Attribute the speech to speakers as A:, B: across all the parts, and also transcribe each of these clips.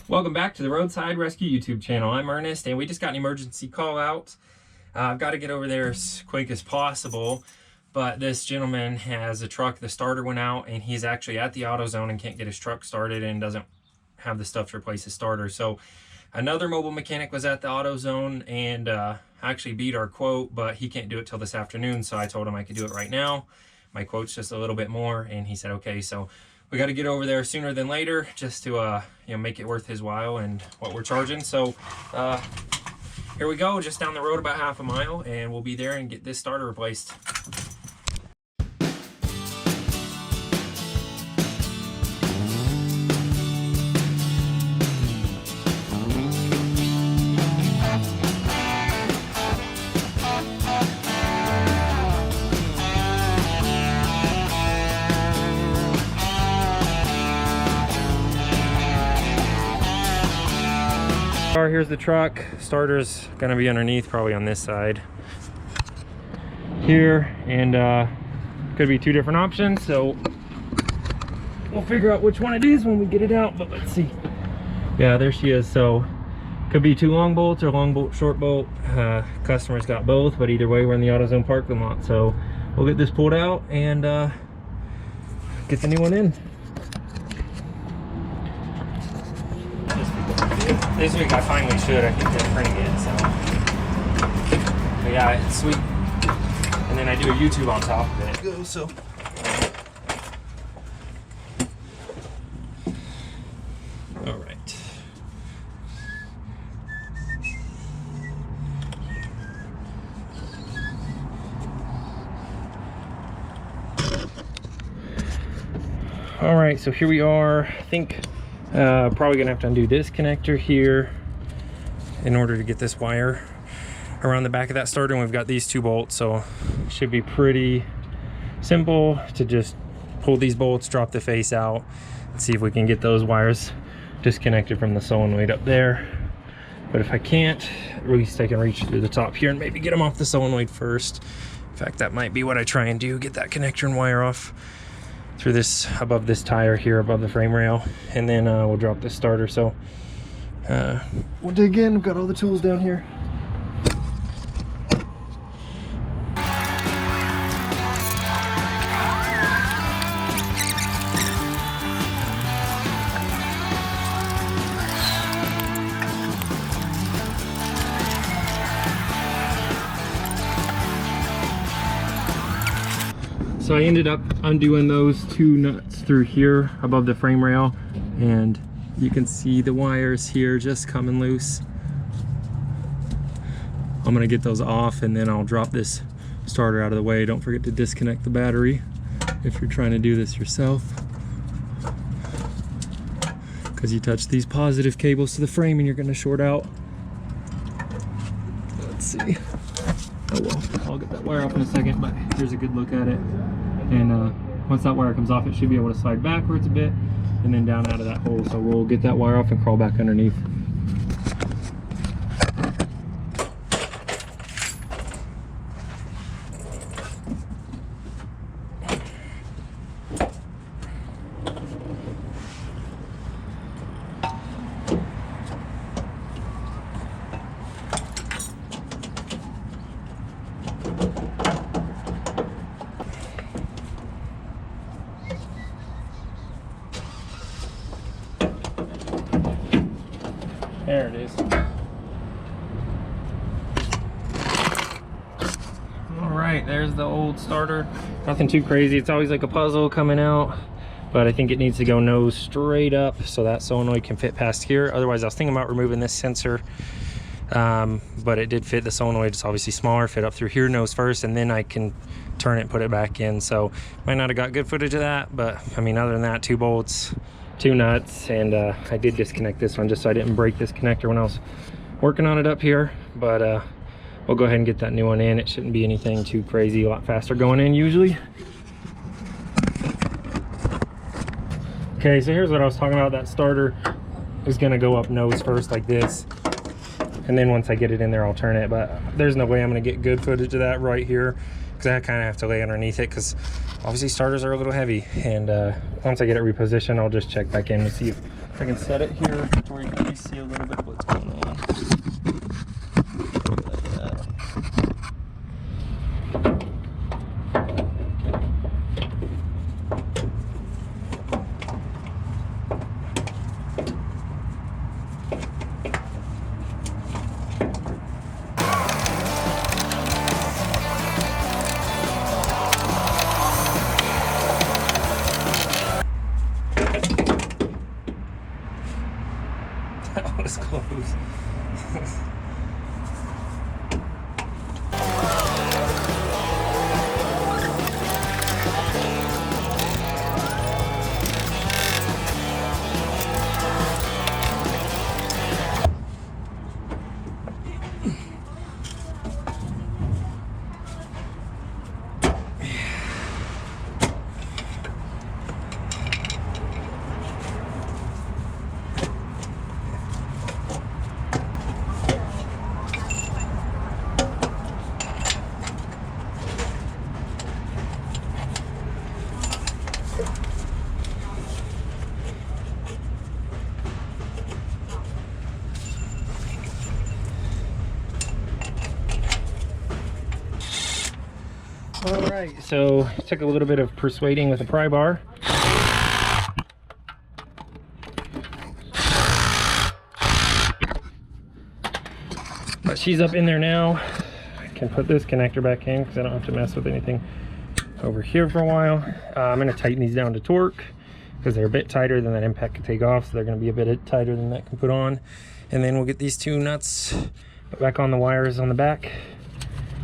A: Welcome back to the Roadside Rescue YouTube channel. I'm Ernest, and we just got an emergency call out. I've got to get over there as quick as possible, but this gentleman has a truck. The starter went out, and he's actually at the AutoZone and can't get his truck started and doesn't have the stuff to replace his starter. So another mobile mechanic was at the AutoZone and actually beat our quote, but he can't do it till this afternoon. So I told him I could do it right now. My quote's just a little bit more, and he said okay. So we got to get over there sooner than later just to you know, make it worth his while and what we're charging. So here we go, just down the road about half a mile, and we'll be there and get this starter replaced. Here's the truck. Starter's gonna be underneath, probably on this side here, and could be two different options, so we'll figure out which one it is when we get it out. But let's see. Yeah, there she is. So could be two long bolts or long bolt, short bolt. Customer's got both, but either way we're in the AutoZone parking lot, so we'll get this pulled out and get the new one in. This week I finally should. I think they're pretty good, so. But yeah, it's sweet. And then I do a YouTube on top of it. Go, so. All right. All right, so here we are. I think probably gonna have to undo this connector here in order to get this wire around the back of that starter, and we've got these two bolts, so it should be pretty simple to just pull these bolts, drop the face out, and see if we can get those wires disconnected from the solenoid up there. But if I can't, at least I can reach through the top here and maybe get them off the solenoid first. In fact, that might be what I try and do, get that connector and wire off through this, above this tire here, above the frame rail, and then we'll drop this starter. So we'll dig in. We've got all the tools down here. So I ended up undoing those two nuts through here above the frame rail, and you can see the wires here just coming loose. I'm gonna get those off, and then I'll drop this starter out of the way. Don't forget to disconnect the battery if you're trying to do this yourself, because you touch these positive cables to the frame and you're gonna short out. Let's see. Oh well, I'll get that wire off in a second, but here's a good look at it. And once that wire comes off, it should be able to slide backwards a bit and then down out of that hole. So we'll get that wire off and crawl back underneath. There it is. All right, there's the old starter. Nothing too crazy. It's always like a puzzle coming out, but I think it needs to go nose straight up so that solenoid can fit past here. Otherwise, I was thinking about removing this sensor, but it did fit. The solenoid is obviously smaller, fit up through here nose first, and then I can turn it and put it back in. So might not have got good footage of that, but I mean, other than that, two bolts, two nuts, and I did disconnect this one just so I didn't break this connector when I was working on it up here. But we'll go ahead and get that new one in. It shouldn't be anything too crazy, a lot faster going in usually. Okay, so here's what I was talking about. That starter is gonna go up nose first like this, and then once I get it in there I'll turn it. But there's no way I'm gonna get good footage of that right here, because I kind of have to lay underneath it, because obviously starters are a little heavy. And once I get it repositioned, I'll just check back in to see if I can set it here to where you can at least see a little bit of what's going on. Like that. That was close. All right, so took a little bit of persuading with a pry bar. But she's up in there now. I can put this connector back in because I don't have to mess with anything over here for a while. I'm going to tighten these down to torque because they're a bit tighter than that impact can take off, so they're going to be a bit tighter than that can put on. And then we'll get these two nuts back on the wires on the back.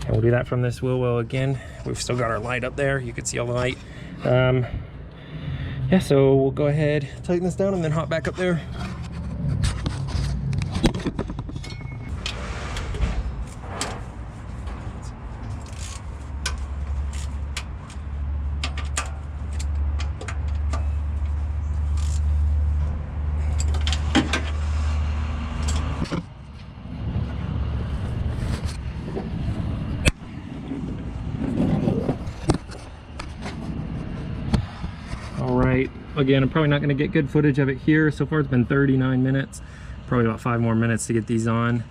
A: And we'll do that from this wheel well again. We've still got our light up there. You can see all the light. Yeah, so we'll go ahead, tighten this down, and then hop back up there. Again, I'm probably not going to get good footage of it here. So far it's been 39 minutes, probably about 5 more minutes to get these on,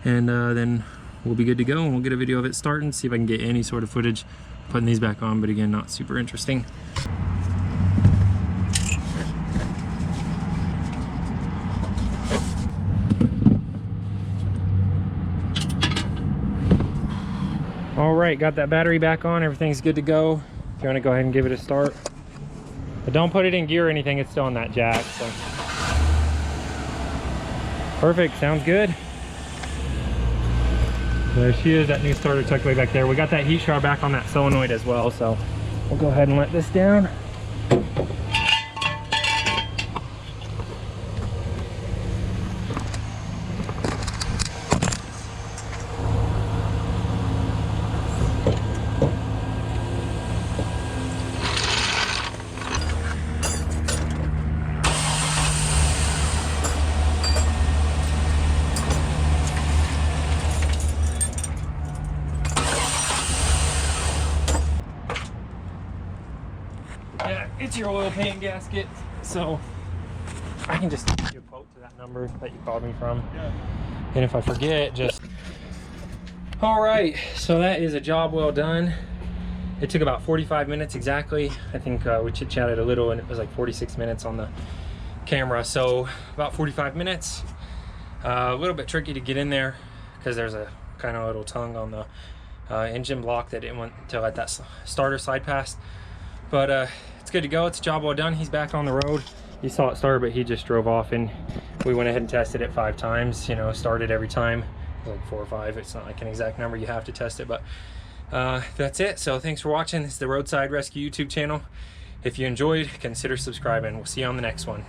A: and then we'll be good to go, and we'll get a video of it starting, see if I can get any sort of footage putting these back on, but again, not super interesting. All right, got that battery back on, everything's good to go. If you want to go ahead and give it a start. But don't put it in gear or anything, it's still on that jack. So. Perfect, sounds good. There she is, that new starter tucked way back there. We got that heat shower back on that solenoid as well, so we'll go ahead and let this down. It's your oil pan gasket, so I can just give you a quote to that number that you called me from. Yeah. And if I forget, just... All right, so that is a job well done. It took about 45 minutes exactly. I think we chit-chatted a little, and it was like 46 minutes on the camera. So about 45 minutes. A little bit tricky to get in there because there's a kind of little tongue on the engine block that didn't want to let that starter slide past. But it's good to go. It's a job well done. He's back on the road. You saw it start, but he just drove off, and we went ahead and tested it 5 times. You know, started every time. Like 4 or 5. It's not like an exact number. You have to test it, but that's it. So thanks for watching. This is the Roadside Rescue YouTube channel. If you enjoyed, consider subscribing. We'll see you on the next one.